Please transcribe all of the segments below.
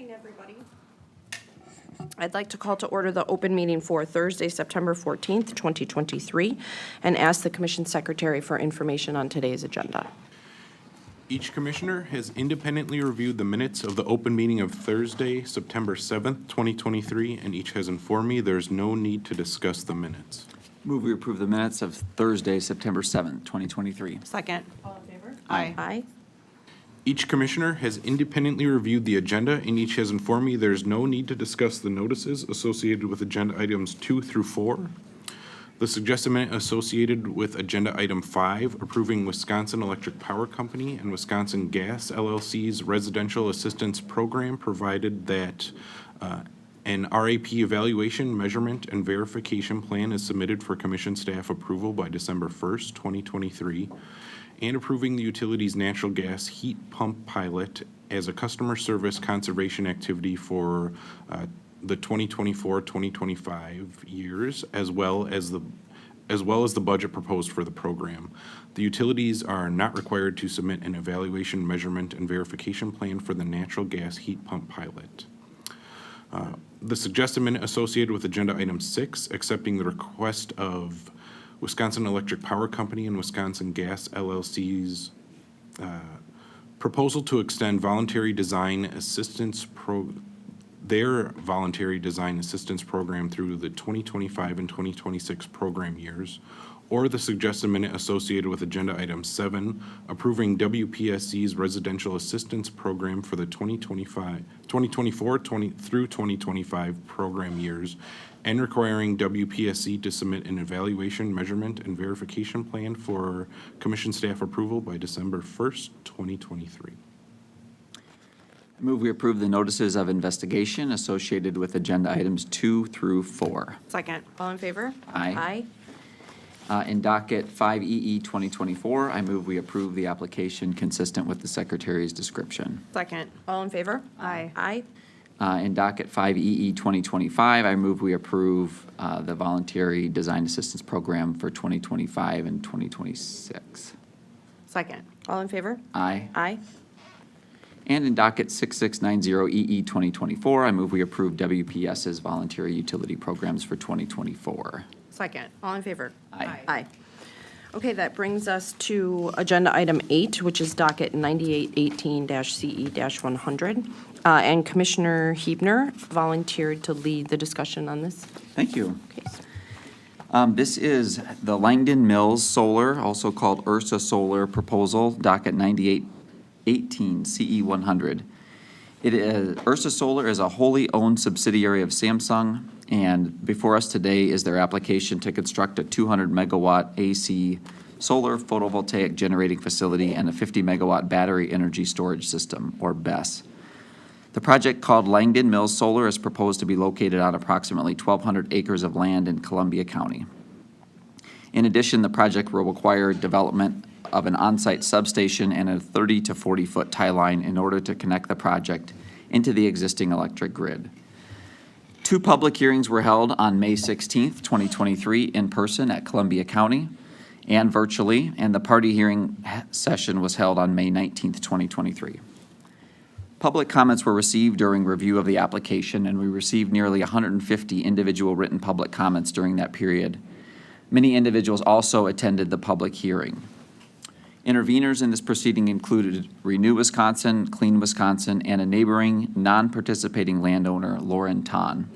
Morning, everybody. I'd like to call to order the open meeting for Thursday, September 14th, 2023, and ask the Commission Secretary for information on today's agenda. Each commissioner has independently reviewed the minutes of the open meeting of Thursday, September 7th, 2023, and each has informed me there's no need to discuss the minutes. Move we approve the minutes of Thursday, September 7th, 2023. Second. All in favor? Aye. Aye. Each commissioner has independently reviewed the agenda, and each has informed me there's no need to discuss the notices associated with agenda items 2 through 4. The suggested minute associated with agenda item 5, approving Wisconsin Electric Power Company and Wisconsin Gas LLC's residential assistance program, provided that an RAP evaluation, measurement, and verification plan is submitted for commission staff approval by December 1st, 2023, and approving the utility's natural gas heat pump pilot as a customer service conservation activity for the 2024-2025 years, as well as the budget proposed for the program. The utilities are not required to submit an evaluation, measurement, and verification plan for the natural gas heat pump pilot. The suggested minute associated with agenda item 6, accepting the request of Wisconsin Electric Power Company and Wisconsin Gas LLC's proposal to extend their voluntary design assistance program through the 2025 and 2026 program years, or the suggested minute associated with agenda item 7, approving WPSC's residential assistance program for the 2024 through 2025 program years, and requiring WPSC to submit an evaluation, measurement, and verification plan for commission staff approval by December 1st, 2023. Move we approve the notices of investigation associated with agenda items 2 through 4. Second. All in favor? Aye. Aye. In docket 5EE 2024, I move we approve the application consistent with the Secretary's description. Second. All in favor? Aye. Aye. In docket 5EE 2025, I move we approve the voluntary design assistance program for 2025 and 2026. Second. All in favor? Aye. Aye. And in docket 6690EE 2024, I move we approve WPS's voluntary utility programs for 2024. Second. All in favor? Aye. Aye. Okay, that brings us to agenda item 8, which is docket 9818-CE-100. And Commissioner Hebner volunteered to lead the discussion on this Thank you. case. This is the Langdon Mills Solar, also called Ursa Solar proposal, docket 9818 CE 100. Ursa Solar is a wholly owned subsidiary of Samsung, and before us today is their application to construct a 200 megawatt AC solar photovoltaic generating facility and a 50 megawatt battery energy storage system, or BESS. The project, called Langdon Mills Solar, is proposed to be located on approximately 1,200 acres of land in Columbia County. In addition, the project will require development of an on-site substation and a 30 to 40-foot tie line in order to connect the project into the existing electric grid. 2 public hearings were held on May 16th, 2023, in person at Columbia County and virtually, and the party hearing session was held on May 19th, 2023. Public comments were received during review of the application, and we received nearly 150 individual written public comments during that period. Many individuals also attended the public hearing. Interveners in this proceeding included Renew Wisconsin, Clean Wisconsin, and a neighboring non-participating landowner, Lauren Ton.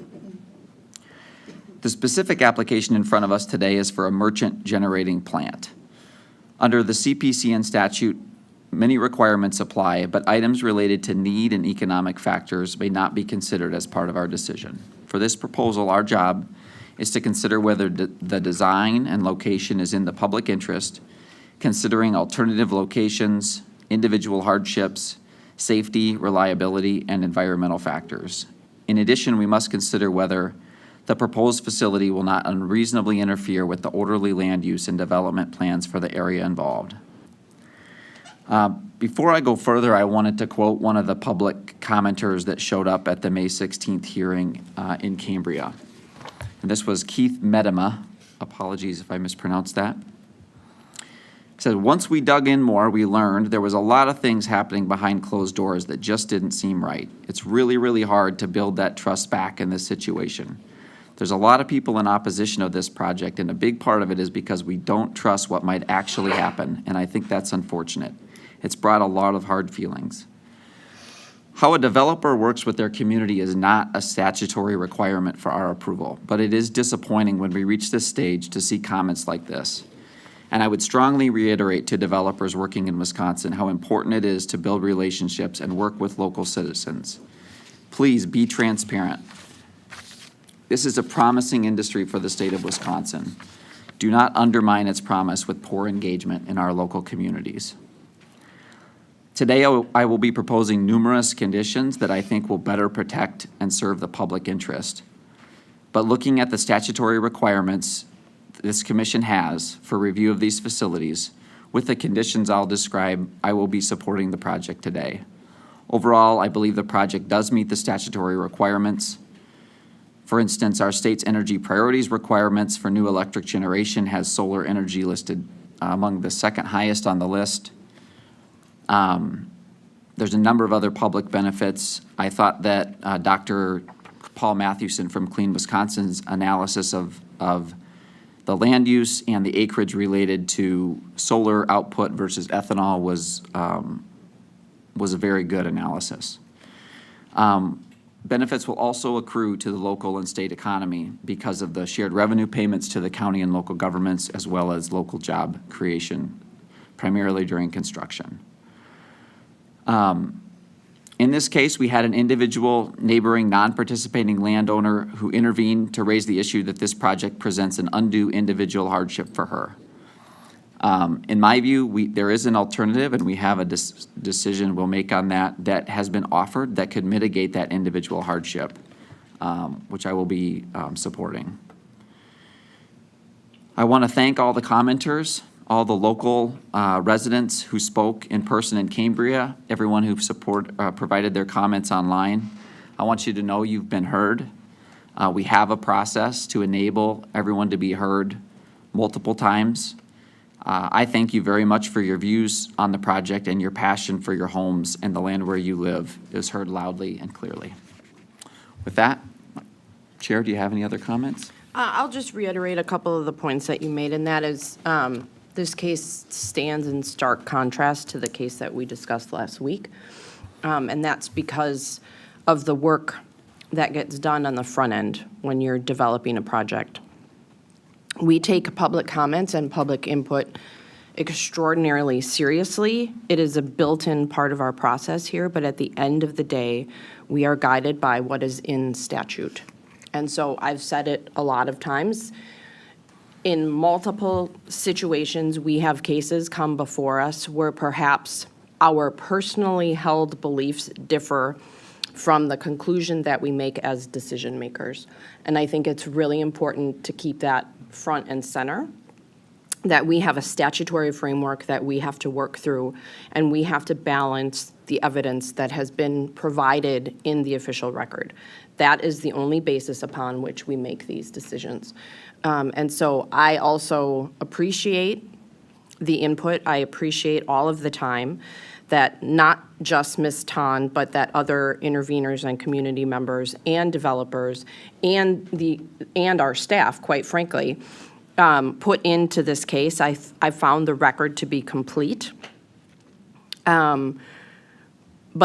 The specific application in front of us today is for a merchant generating plant. Under the CPCN statute, many requirements apply, but items related to need and economic factors may not be considered as part of our decision. For this proposal, our job is to consider whether the design and location is in the public interest, considering alternative locations, individual hardships, safety, reliability, and environmental factors. In addition, we must consider whether the proposed facility will not unreasonably interfere with the orderly land use and development plans for the area involved. Before I go further, I wanted to quote one of the public commenters that showed up at the May 16th hearing in Cambria. And this was Keith Medema. Apologies if I mispronounced that. It said, once we dug in more, we learned there was a lot of things happening behind closed doors that just didn't seem right. It's really, really hard to build that trust back in this situation. There's a lot of people in opposition of this project, and a big part of it is because we don't trust what might actually happen, and I think that's unfortunate. It's brought a lot of hard feelings. How a developer works with their community is not a statutory requirement for our approval, but it is disappointing when we reach this stage to see comments like this. And I would strongly reiterate to developers working in Wisconsin how important it is to build relationships and work with local citizens. Please be transparent. This is a promising industry for the state of Wisconsin. Do not undermine its promise with poor engagement in our local communities. Today, I will be proposing numerous conditions that I think will better protect and serve the public interest. But looking at the statutory requirements this commission has for review of these facilities, with the conditions I'll describe, I will be supporting the project today. Overall, I believe the project does meet the statutory requirements. For instance, our state's energy priorities requirements for new electric generation has solar energy listed among the second highest on the list. There's a number of other public benefits. I thought that Dr. Paul Mathewson from Clean Wisconsin's analysis of the land use and the acreage related to solar output versus ethanol was a very good analysis. Benefits will also accrue to the local and state economy because of the shared revenue payments to the county and local governments, as well as local job creation, primarily during construction. In this case, we had an individual neighboring non-participating landowner who intervened to raise the issue that this project presents an undue individual hardship for her. In my view, there is an alternative, and we have a decision we'll make on that has been offered that could mitigate that individual hardship, which I will be supporting. I want to thank all the commenters, all the local residents who spoke in person in Cambria, everyone who provided their comments online. I want you to know you've been heard. We have a process to enable everyone to be heard multiple times. I thank you very much for your views on the project, and your passion for your homes and the land where you live is heard loudly and clearly. With that, Chair, do you have any other comments? I'll just reiterate a couple of the points that you made, and that is this case stands in stark contrast to the case that we discussed last week, and that's because of the work that gets done on the front end when you're developing a project. We take public comments and public input extraordinarily seriously. It is a built-in part of our process here, but at the end of the day, we are guided by what is in statute. And so I've said it a lot of times. In multiple situations, we have cases come before us where perhaps our personally held beliefs differ from the conclusion that we make as decision makers. And I think it's really important to keep that front and center, that we have a statutory framework that we have to work through, and we have to balance the evidence that has been provided in the official record. That is the only basis upon which we make these decisions. And so I also appreciate the input. I appreciate all of the time that not just Ms. Ton, but that other interveners and community members and developers and our staff, quite frankly, put into this case. I found the record to be complete. But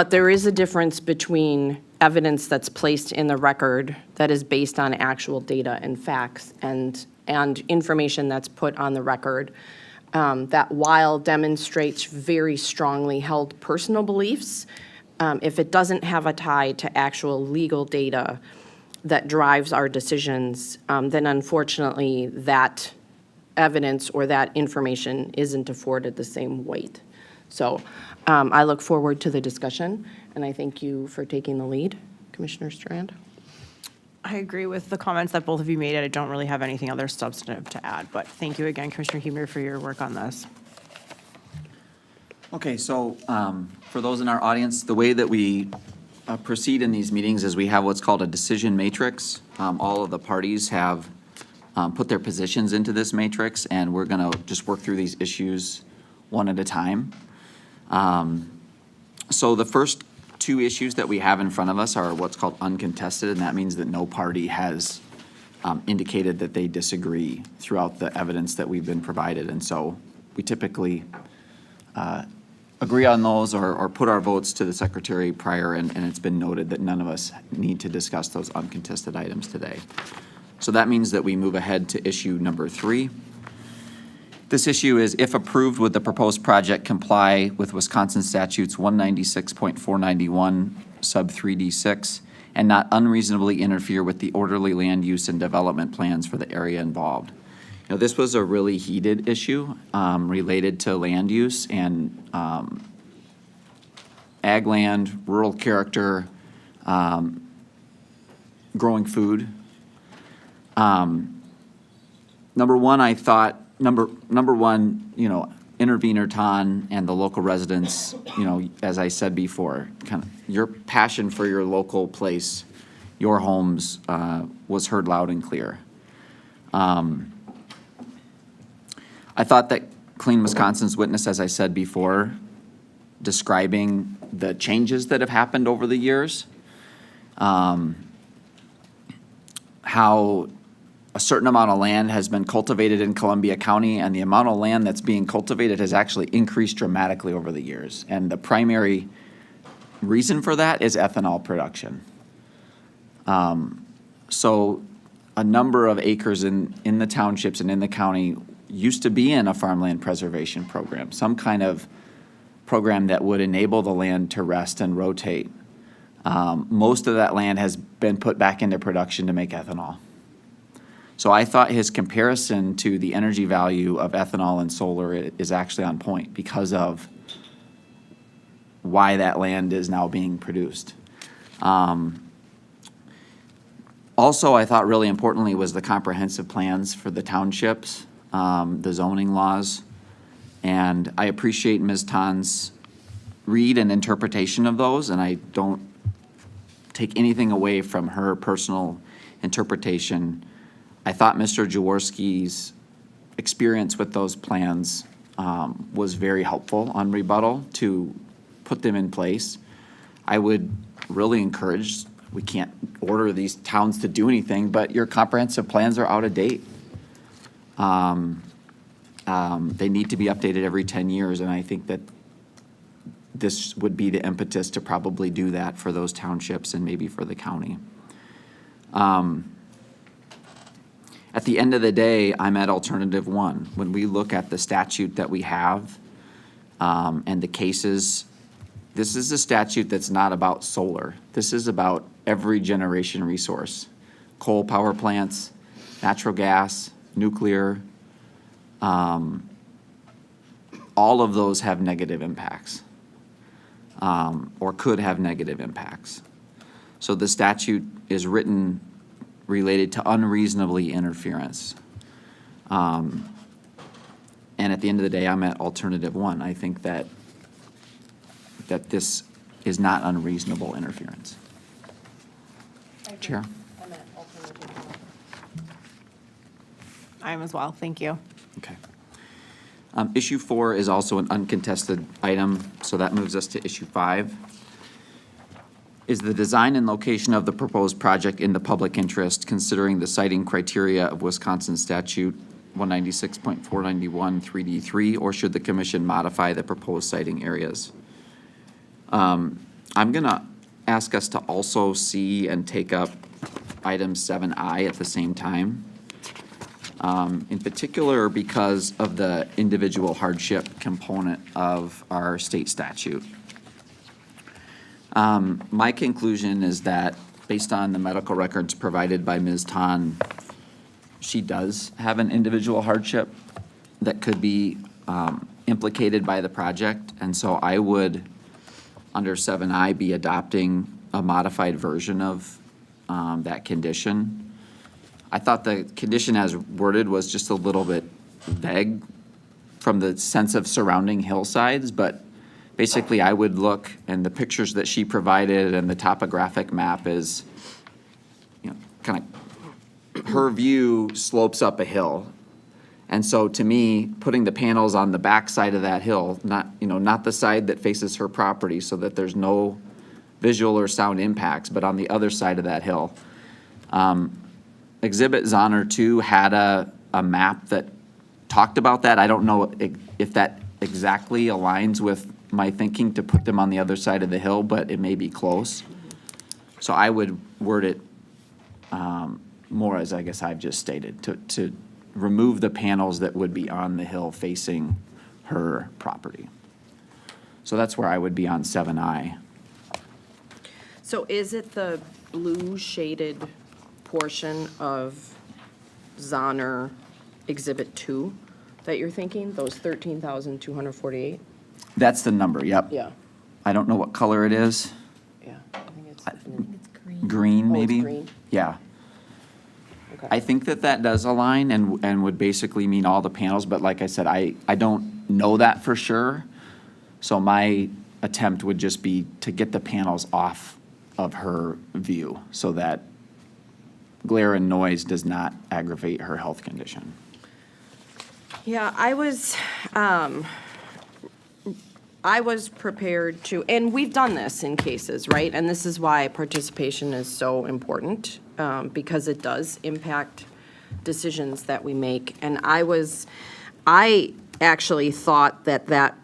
there is a difference between evidence that's placed in the record that is based on actual data and facts and information that's put on the record that, while demonstrates very strongly held personal beliefs, if it doesn't have a tie to actual legal data that drives our decisions, then unfortunately that evidence or that information isn't afforded the same weight. So I look forward to the discussion, and I thank you for taking the lead, Commissioner Strand. I agree with the comments that both of you made. I don't really have anything other substantive to add, but thank you again, Commissioner Huber, for your work on this. Okay, so for those in our audience, the way that we proceed in these meetings is we have what's called a decision matrix. All of the parties have put their positions into this matrix, and we're going to just work through these issues one at a time. So the first two issues that we have in front of us are what's called uncontested, and that means that no party has indicated that they disagree throughout the evidence that we've been provided. And so we typically agree on those or put our votes to the secretary prior, and it's been noted that none of us need to discuss those uncontested items today. So that means that we move ahead to issue number 3. This issue is if approved, would the proposed project comply with Wisconsin statutes 196.491 sub 3D6 and not unreasonably interfere with the orderly land use and development plans for the area involved? You know, this was a really heated issue related to land use and ag land, rural character, growing food. Number one, I thought, number one, you know, intervener Ton and the local residents, you know, as I said before, kind of your passion for your local place, your homes was heard loud and clear. I thought that Clean Wisconsin's witness, as I said before, describing the changes that have happened over the years, how a certain amount of land has been cultivated in Columbia County, and the amount of land that's being cultivated has actually increased dramatically over the years. And the primary reason for that is ethanol production. So a number of acres in the townships and in the county used to be in a farmland preservation program, some kind of program that would enable the land to rest and rotate. Most of that land has been put back into production to make ethanol. So I thought his comparison to the energy value of ethanol and solar is actually on point because of why that land is now being produced. Also, I thought really importantly was the comprehensive plans for the townships, the zoning laws. And I appreciate Ms. Ton's read and interpretation of those, and I don't take anything away from her personal interpretation. I thought Mr. Jaworski's experience with those plans was very helpful on rebuttal to put them in place. I would really encourage, we can't order these towns to do anything, but your comprehensive plans are out of date. They need to be updated every 10 years, and I think that this would be the impetus to probably do that for those townships and maybe for the county. At the end of the day, I'm at alternative 1. When we look at the statute that we have and the cases, this is a statute that's not about solar. This is about every generation resource. Coal power plants, natural gas, nuclear, all of those have negative impacts or could have negative impacts. So the statute is written related to unreasonably interference. And at the end of the day, I'm at alternative 1. I think that this is not unreasonable interference. Chair? I am as well, thank you. Okay. Issue 4 is also an uncontested item, so that moves us to issue 5. Is the design and location of the proposed project in the public interest, considering the siting criteria of Wisconsin statute 196.491 3D3, or should the commission modify the proposed siting areas? I'm gonna ask us to also see and take up item 7I at the same time. In particular because of the individual hardship component of our state statute. My conclusion is that based on the medical records provided by Ms. Ton, she does have an individual hardship that could be implicated by the project. And so I would, under 7I, be adopting a modified version of that condition. I thought the condition as worded was just a little bit vague from the sense of surrounding hillsides, but basically I would look, and the pictures that she provided and the topographic map is, you know, kind of, her view slopes up a hill. And so to me, putting the panels on the back side of that hill, not the side that faces her property so that there's no visual or sound impacts, but on the other side of that hill. Exhibit Zonner 2 had a map that talked about that. I don't know if that exactly aligns with my thinking to put them on the other side of the hill, but it may be close. So I would word it more as I guess I've just stated, to remove the panels that would be on the hill facing her property. So that's where I would be on 7I. So is it the blue shaded portion of Zonner Exhibit 2 that you're thinking, those 13,248? That's the number, yep. Yeah, I don't know what color it is. yeah. I think it's Green, Oh, it's maybe? green? Yeah. Okay. I think that does align and would basically mean all the panels, but like I said, I don't know that for sure. So my attempt would just be to get the panels off of her view so that glare and noise does not aggravate her health condition. Yeah, I was prepared to, and we've done this in cases, right? And this is why participation is so important, because it does impact decisions that we make. And I actually thought that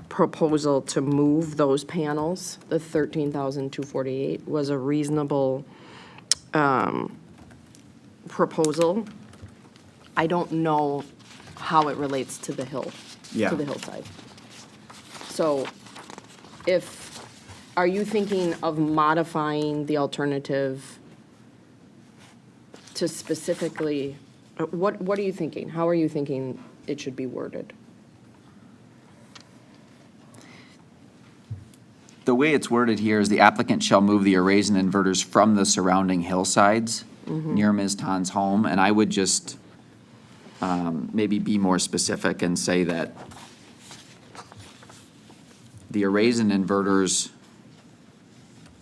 proposal to move those panels, the 13,248, was a reasonable proposal. I don't know how it relates to the hill, Yeah. to the hillside. So are you thinking of modifying the alternative to specifically, what are you thinking? How are you thinking it should be worded? The way it's worded here is the applicant shall move the arrays and inverters from the surrounding hillsides near Ms. Tan's home. And I would just maybe be more specific and say that the arrays and inverters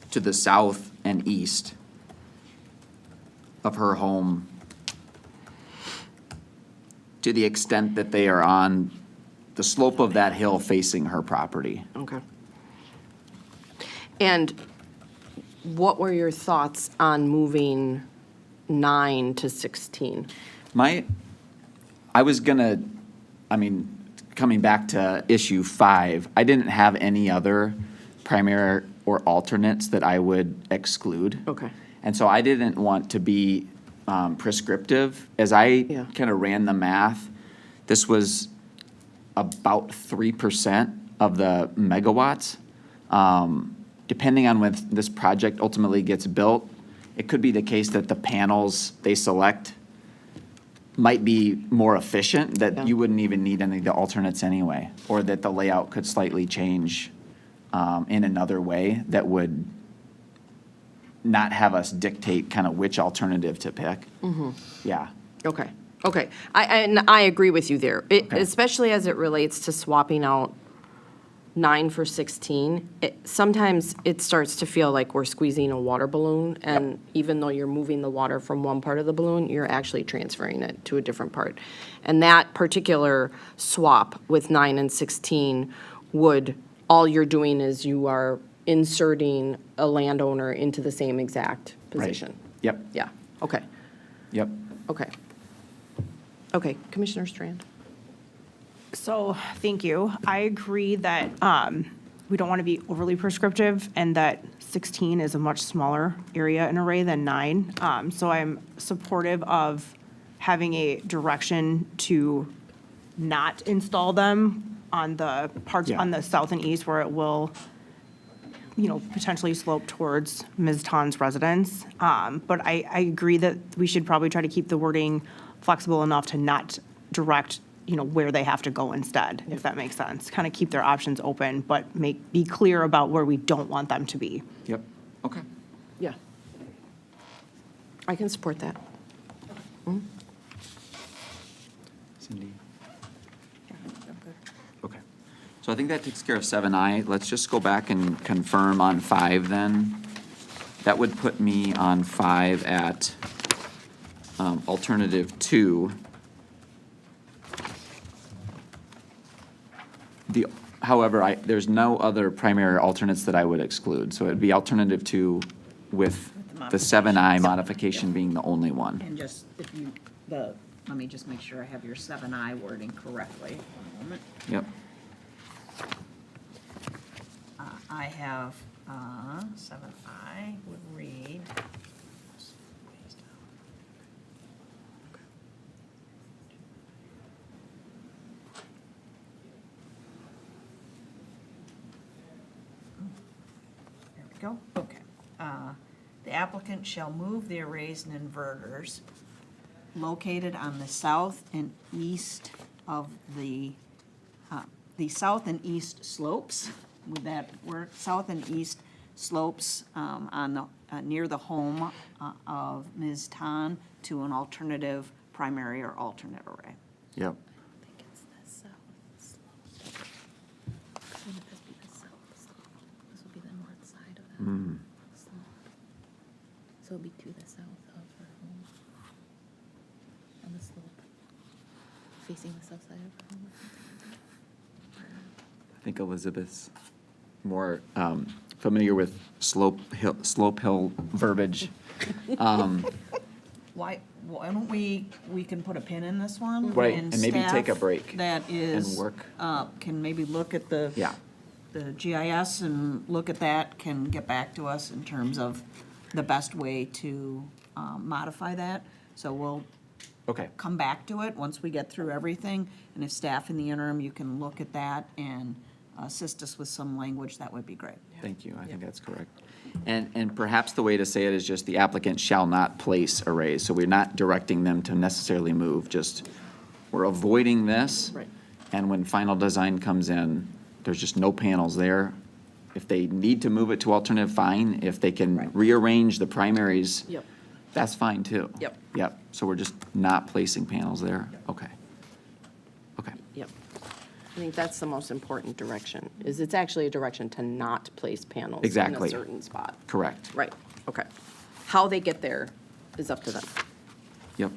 to the south and east of her home, to the extent that they are on the slope of that hill facing her property. Okay. And what were your thoughts on moving 9 to 16? Coming back to issue 5, I didn't have any other primary or alternates that I would exclude. Okay. And so I didn't want to be prescriptive. As I Yeah. kind of ran the math, this was about 3% of the megawatts. Depending on when this project ultimately gets built, it could be the case that the panels they select might be more efficient, Yeah. that you wouldn't even need any of the alternates anyway, or that the layout could slightly change in another way that would not have us dictate kind of which alternative to pick. Yeah. Okay, okay. And I agree with you there, Okay. especially as it relates to swapping out 9 for 16. Sometimes it starts to feel like we're squeezing a water balloon, and even though you're moving the water from one part of the balloon, you're actually transferring it to a different part. And that particular swap with 9 and 16 all you're doing is you are inserting a landowner into the same exact position. Yep, Yeah, okay, yep. okay. Okay, Commissioner Strand? So, thank you. I agree that we don't want to be overly prescriptive and that 16 is a much smaller area and array than 9. So I'm supportive of having a direction to not install them on the parts Yeah. on the south and east where it will, potentially slope towards Ms. Tan's residence. But I agree that we should probably try to keep the wording flexible enough to not direct where they have to go instead, if that makes sense. Kind of keep their options open, but be clear about where we don't want them to be. Yep, okay. Yeah. I can support that. Cindy? Okay. So I think that takes care of 7I. Let's just go back and confirm on 5 then. That would put me on 5 at alternative 2. However, there's no other primary alternates that I would exclude. So it'd be alternative 2 with the 7I modification being the only one. And just, if you, let me just make sure I have your 7I wording correctly. One moment. Yep. I have, 7I would read. There we go, okay. The applicant shall move the arrays and inverters located on the south and east of the south and east slopes, would that work? South and east slopes on the, near the home of Ms. Tan to an alternative primary or alternate array. Yep. I think it's the south slope. Wouldn't this be the south slope? This would be the north side of that slope. So it'd be to the south of her home. On the slope. Facing the south side of her home. I think Elizabeth's more familiar with slope hill verbiage. Why don't we can put a pin in this one? Right, and maybe take a staff break That is. and work. Can maybe look at the. Yeah. The GIS and look at that, can get back to us in terms of the best way to modify that. So we'll Okay. come back to it once we get through everything. And if staff in the interim, you can look at that and assist us with some language, that would be great. Thank you, I think that's correct. And perhaps the way to say it is just the applicant shall not place arrays. So we're not directing them to necessarily move, just, we're avoiding this. Right. And when final design comes in, there's just no panels there. If they need to move it to alternative, fine. If they can Right. rearrange the primaries, Yep. that's fine too. Yep. Yep, so we're just not placing panels there? Okay. Okay, Yep. I think that's the most important direction, is it's actually a direction to not place panels in Exactly. a certain spot. correct. Right, okay. How they get there is up to them. Yep.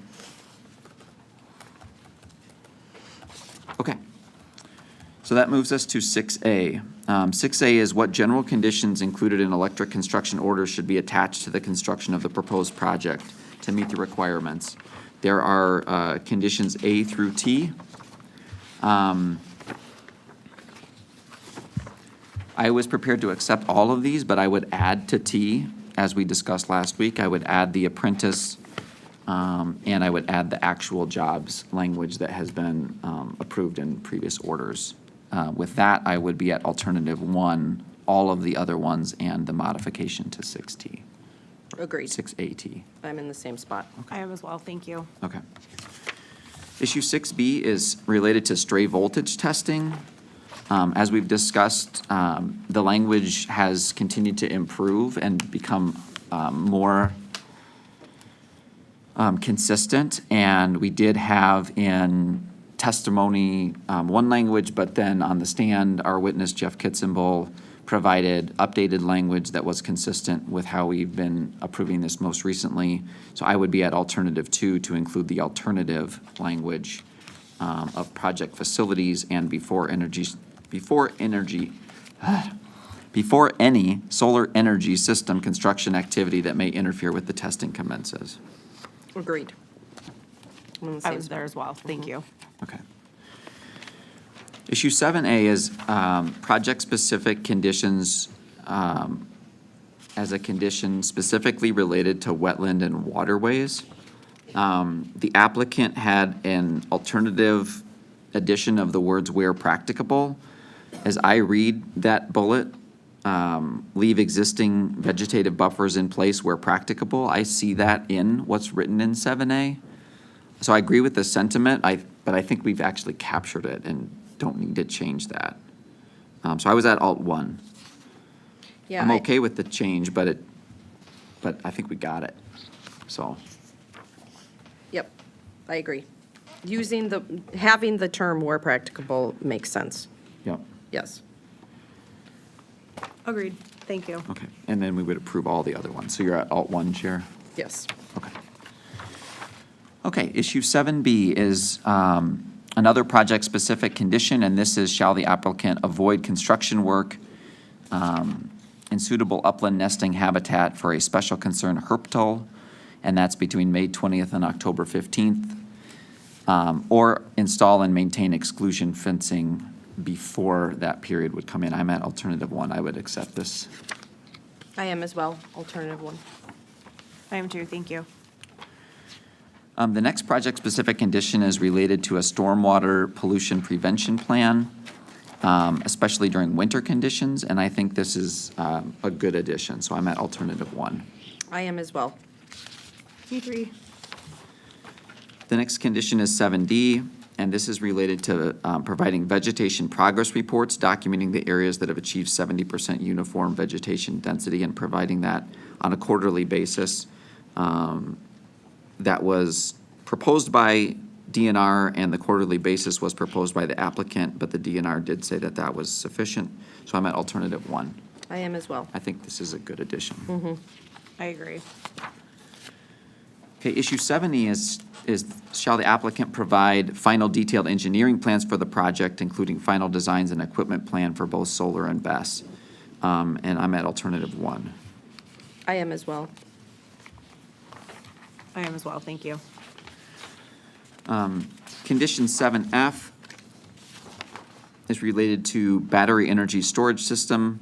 Okay. So that moves us to 6A. 6A is what general conditions included in electric construction orders should be attached to the construction of the proposed project to meet the requirements. There are conditions A through T. I was prepared to accept all of these, but I would add to T, as we discussed last week, I would add the apprentice, and I would add the actual jobs language that has been approved in previous orders. With that, I would be at alternative 1, all of the other ones, and the modification to 6T, Agreed. 6AT. I'm in the same spot. I have as well, thank you. Okay. Issue 6B is related to stray voltage testing. As we've discussed, the language has continued to improve and become more consistent, and we did have in testimony one language, but then on the stand, our witness, Jeff Kitzenbull, provided updated language that was consistent with how we've been approving this most recently. So I would be at alternative 2 to include the alternative language of project facilities and before any solar energy system construction activity that may interfere with the testing commences. Agreed. I'm in the I same was there as well, thank you. Okay. Issue 7A is project-specific conditions as a condition specifically related to wetland and waterways. The applicant had an alternative addition of the words "where practicable." As I read that bullet, leave existing vegetative buffers in place where practicable, I see that in what's written in 7A. So I agree with the sentiment, but I think we've actually captured it and don't need to change that. So I was at alt 1. Yeah, I'm okay with the change, but I think we got it, so. Yep, I agree. Having the term where practicable makes sense, Yep, yes. Agreed, thank you. okay. And then we would approve all the other ones. So you're at alt 1, Chair? Okay. Okay, issue 7B is Another project-specific condition, and this is shall the applicant avoid construction work in suitable upland nesting habitat for a special concern herptol, and that's between May 20th and October 15th, or install and maintain exclusion fencing before that period would come in. I'm at alternative 1. I would accept this. I am as well, alternative 1. I am too, thank you. The next project-specific condition is related to a stormwater pollution prevention plan, especially during winter conditions, and I think this is a good addition, so I'm at alternative 1. I am as well. Me three. The next condition is 7D, and this is related to providing vegetation progress reports documenting the areas that have achieved 70% uniform vegetation density and providing that on a quarterly basis. That was proposed by DNR, and the quarterly basis was proposed by the applicant, but the DNR did say that that was sufficient, so I'm at alternative 1. I am as well. I think this is a good addition. I agree. Okay, issue 70 is shall the applicant provide final detailed engineering plans for the project, including final designs and equipment plan for both solar and BESS? And I'm at alternative 1. I am as well. I am as well, thank you. Condition 7F is related to battery energy storage system.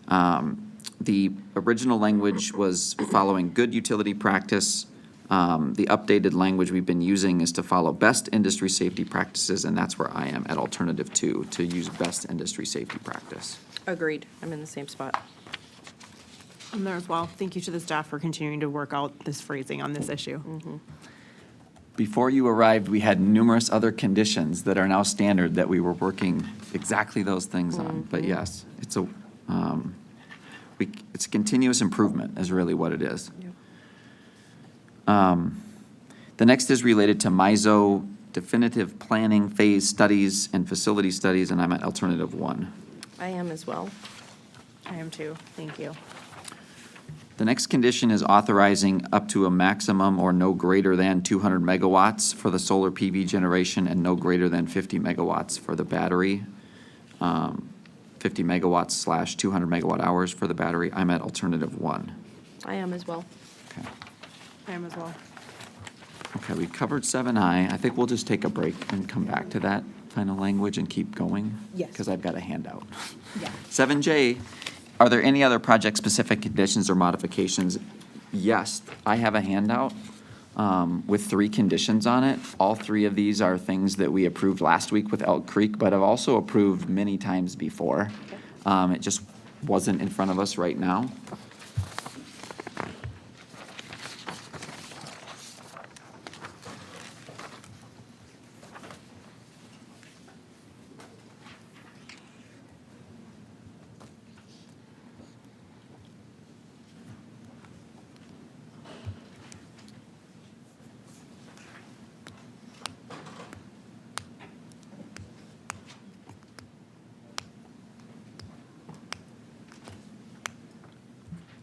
The original language was following good utility practice. The updated language we've been using is to follow best industry safety practices, and that's where I am at alternative 2, to use best industry safety practice. Agreed. I'm in the same spot. I'm there as well. Thank you to the staff for continuing to work out this phrasing on this issue. Before you arrived, we had numerous other conditions that are now standard that we were working exactly those things on. But yes, it's it's a continuous improvement is really what it is. Yep. The next is related to MISO definitive planning phase studies and facility studies, and I'm at alternative 1. I am as well. I am too, thank you. The next condition is authorizing up to a maximum or no greater than 200 megawatts for the solar PV generation and no greater than 50 megawatts for the battery. 50 megawatts / 200 megawatt hours for the battery. I'm at alternative 1. I am as well. Okay. I am as well. Okay, we covered 7I. I think we'll just take a break and come back to that final language and keep going. Yes. Because I've got a handout. Yeah. 7J, are there any other project-specific conditions or modifications? Yes, I have a handout with 3 conditions on it. All 3 of these are things that we approved last week with Elk Creek, but I've also approved many times before. It just wasn't in front of us right now.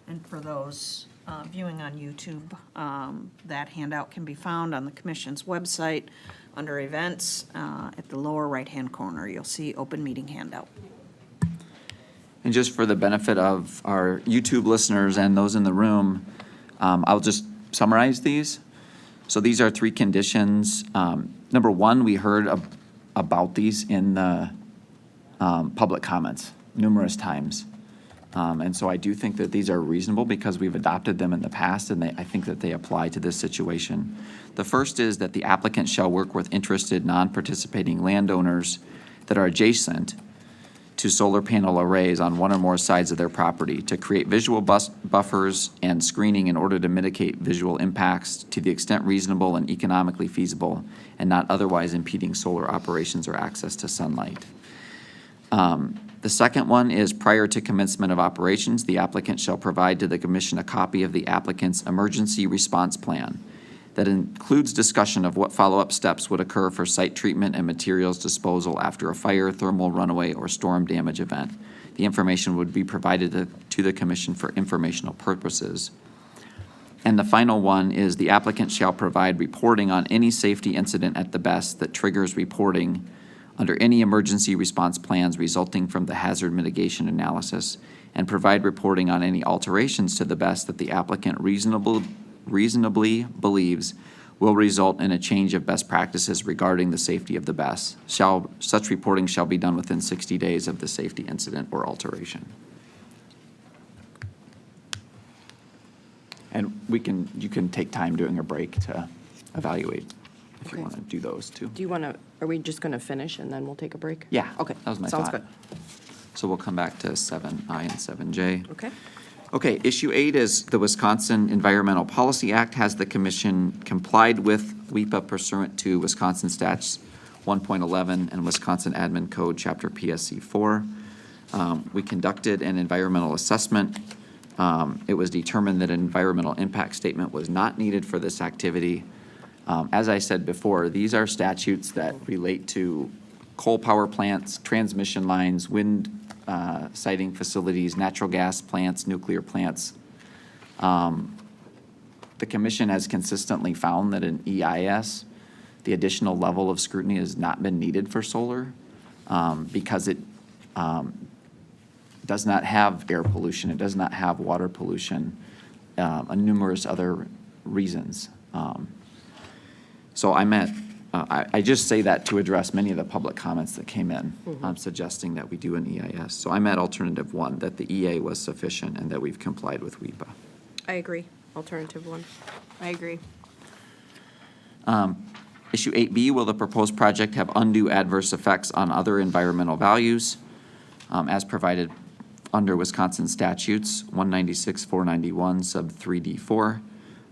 And for those viewing on YouTube, that handout can be found on the commission's website under events. At the lower right-hand corner, you'll see open meeting handout. And just for the benefit of our YouTube listeners and those in the room, I'll just summarize these. So these are 3 conditions. Number 1, we heard about these in the public comments numerous times. And so I do think that these are reasonable because we've adopted them in the past, and I think that they apply to this situation. The first is that the applicant shall work with interested non-participating landowners that are adjacent to solar panel arrays on one or more sides of their property to create visual buffers and screening in order to mitigate visual impacts to the extent reasonable and economically feasible and not otherwise impeding solar operations or access to sunlight. The second one is prior to commencement of operations, the applicant shall provide to the commission a copy of the applicant's emergency response plan that includes discussion of what follow-up steps would occur for site treatment and materials disposal after a fire, thermal runaway, or storm damage event. The information would be provided to the commission for informational purposes. And the final one is the applicant shall provide reporting on any safety incident at the best that triggers reporting under any emergency response plans resulting from the hazard mitigation analysis, and provide reporting on any alterations to the best that the applicant reasonably believes will result in a change of best practices regarding the safety of the best. Such reporting shall be done within 60 days of the safety incident or alteration. And you can take time during a break to evaluate if you Okay. want to do those too. Do you want to, are we just going to finish and then we'll take a break? Yeah. Okay. That was my Sounds thought. good. So we'll come back to 7I and 7J. Okay. Okay, issue 8 is the Wisconsin Environmental Policy Act. Has the commission complied with WEPA pursuant to Wisconsin Stats 1.11 and Wisconsin Admin Code, Chapter PSC 4? We conducted an environmental assessment. It was determined that an environmental impact statement was not needed for this activity. As I said before, these are statutes that relate to coal power plants, transmission lines, wind siting facilities, natural gas plants, nuclear plants. The commission has consistently found that in EIS, the additional level of scrutiny has not been needed for solar because it does not have air pollution, it does not have water pollution, and numerous other reasons. So I just say that to address many of the public comments that came in, suggesting that we do an EIS. So I'm at alternative 1, that the EA was sufficient and that we've complied with WEPA. I agree. Alternative 1. I agree. Issue 8B, will the proposed project have undue adverse effects on other environmental values as provided under Wisconsin statutes 196-491 sub 3D4?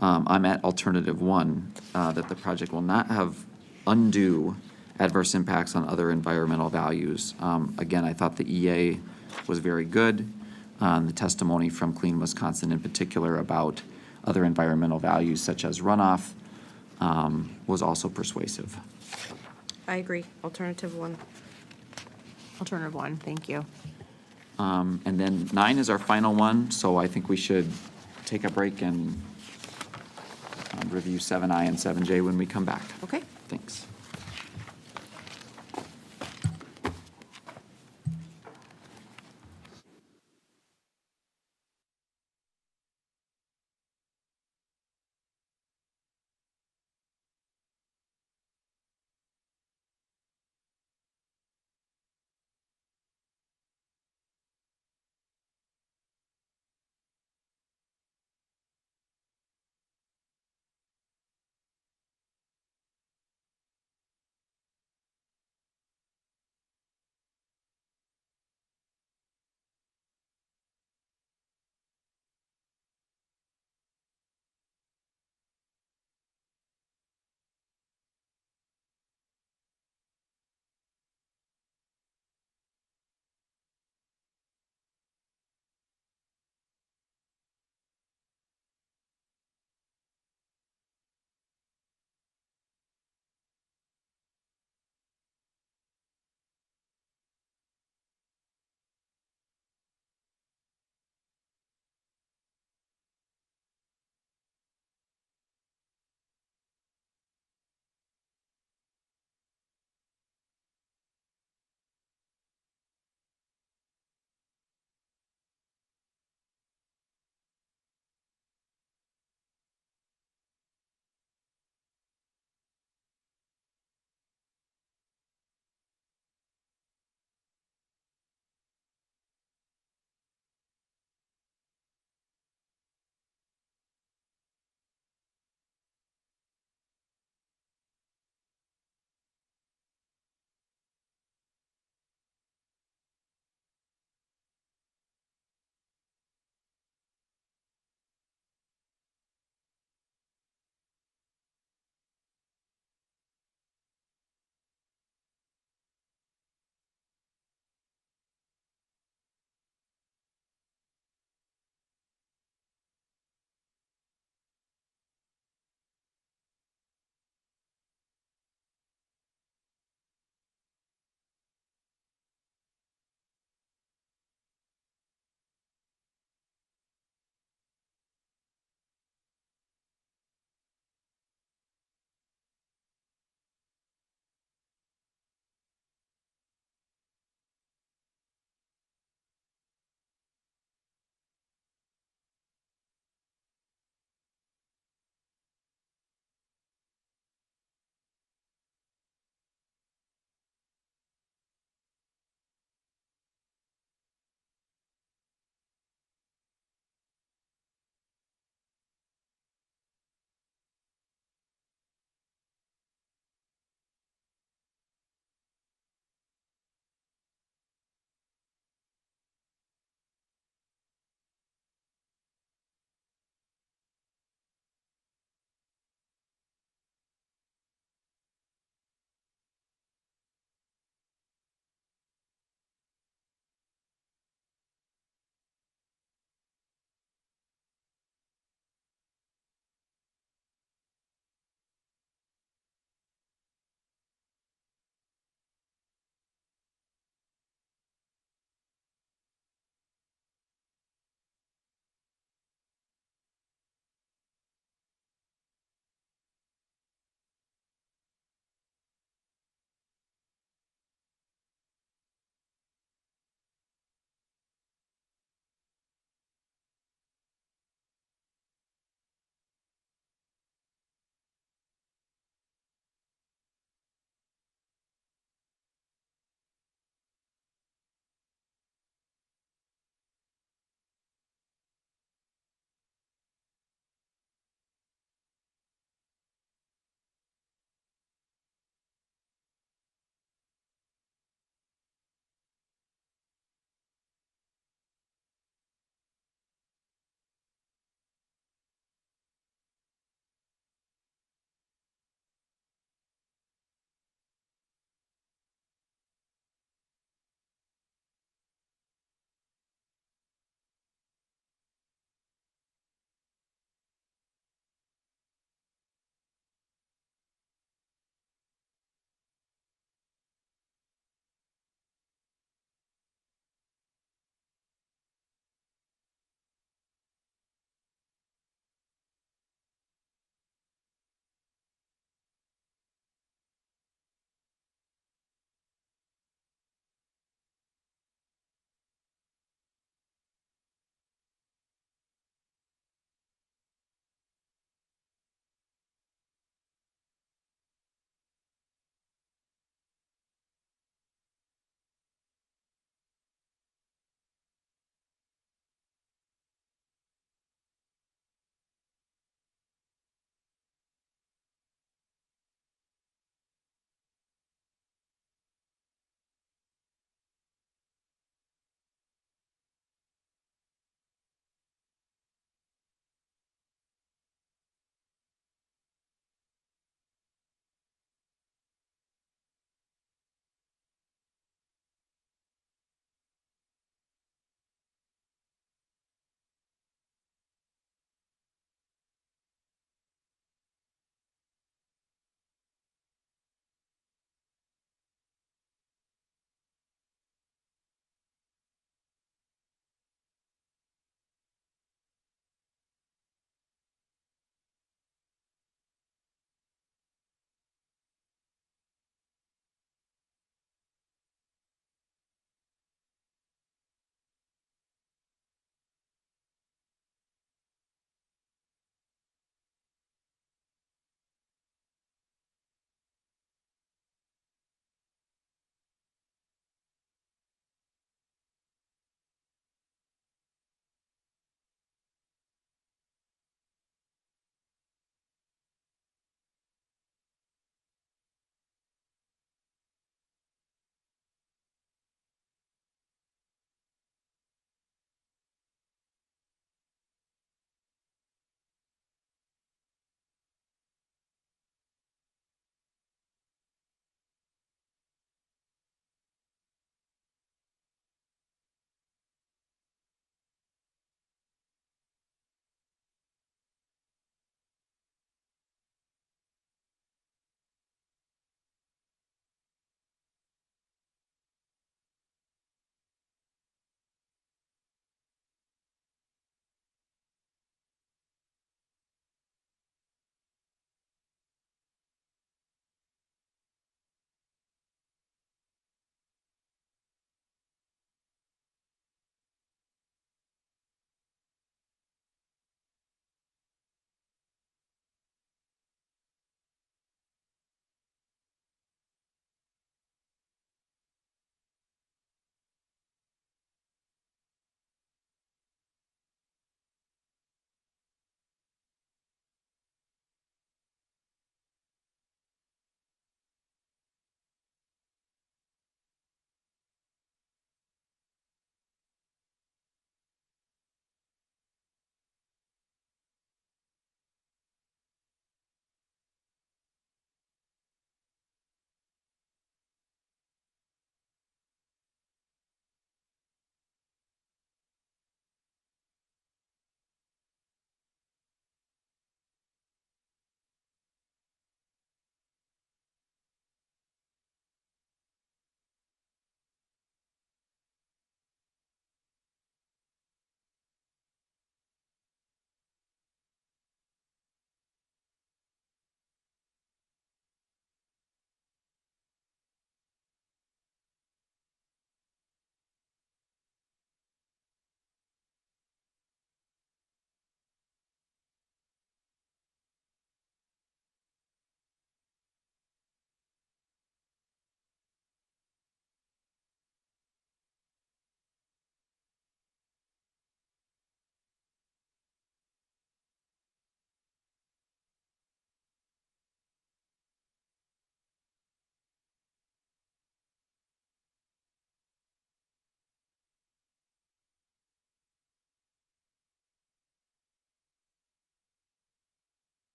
I'm at alternative 1, that the project will not have undue adverse impacts on other environmental values. Again, I thought the EA was very good. The testimony from Clean Wisconsin in particular about other environmental values such as runoff was also persuasive. I agree. Alternative 1. Alternative 1, thank you. And then 9 is our final one, so I think we should take a break and review 7I and 7J when we come back. Okay. Thanks.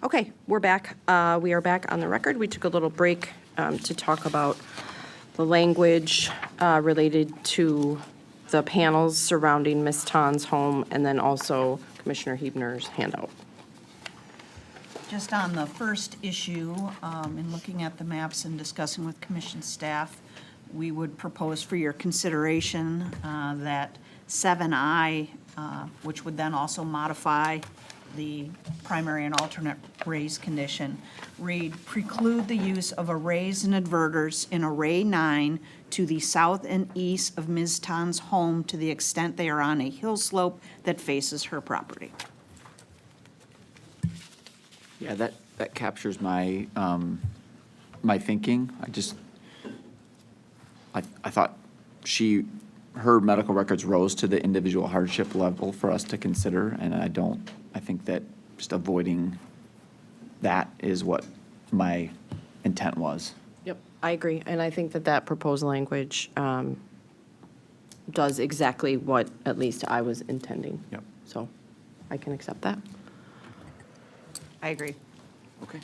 Okay, we're back. We are back on the record. We took a little break to talk about the language related to the panels surrounding Ms. Tan's home, and then also Commissioner Hebner's handout. Just on the first issue, in looking at the maps and discussing with commission staff, we would propose for your consideration that 7I, which would then also modify the primary and alternate raise condition, read, preclude the use of arrays and inverters in Array 9 to the south and east of Ms. Tan's home to the extent they are on a hill slope that faces her property. Yeah, that captures my, my thinking. I thought her medical records rose to the individual hardship level for us to consider, and I think that just avoiding that is what my intent was. Yep, I agree, and I think that proposed language does exactly what at least I was intending. Yep. So I can accept that. I agree. Okay.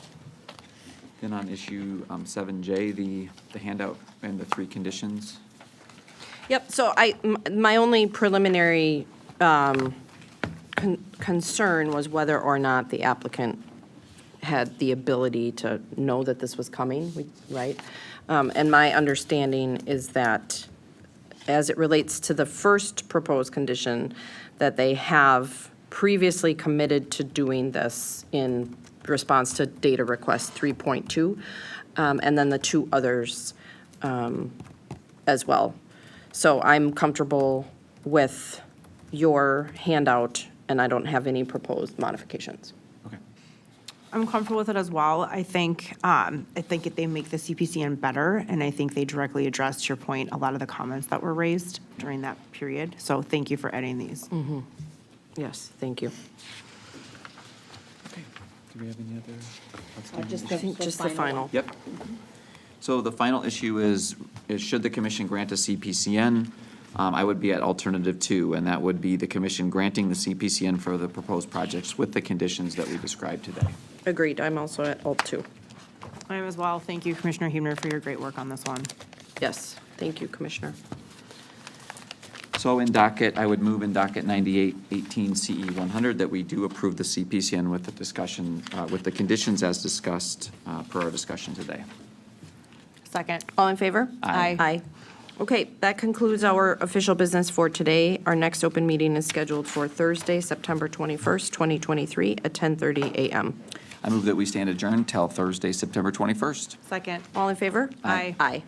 Then on issue 7J, the handout and the 3 conditions. Yep, so my only preliminary concern was whether or not the applicant had the ability to know that this was coming, right? And my understanding is that, as it relates to the first proposed condition, that they have previously committed to doing this in response to data request 3.2, and then the 2 others as well. So I'm comfortable with your handout, and I don't have any proposed modifications. Okay. I'm comfortable with it as well. I think they make the CPCN better, and I think they directly address, to your point, a lot of the comments that were raised during that period. So thank you for adding these. Yes, thank you. Okay. Do we have any other outstanding I issues? think just the final. Yep. So the final issue is should the commission grant a CPCN? I would be at alternative 2, and that would be the commission granting the CPCN for the proposed projects with the conditions that we described today. Agreed, I'm also at alt 2. I am as well. Thank you, Commissioner Hebner, for your great work on this one. Yes, thank you, Commissioner. So I would move in docket 9818 CE 100 that we do approve the CPCN with the discussion, with the conditions as discussed per our discussion today. Second. All in favor? Aye. Aye. Okay, that concludes our official business for today. Our next open meeting is scheduled for Thursday, September 21st, 2023 at 10:30 a.m. I move that we stand adjourned till Thursday, September 21st. Second. All in favor? Aye. Aye.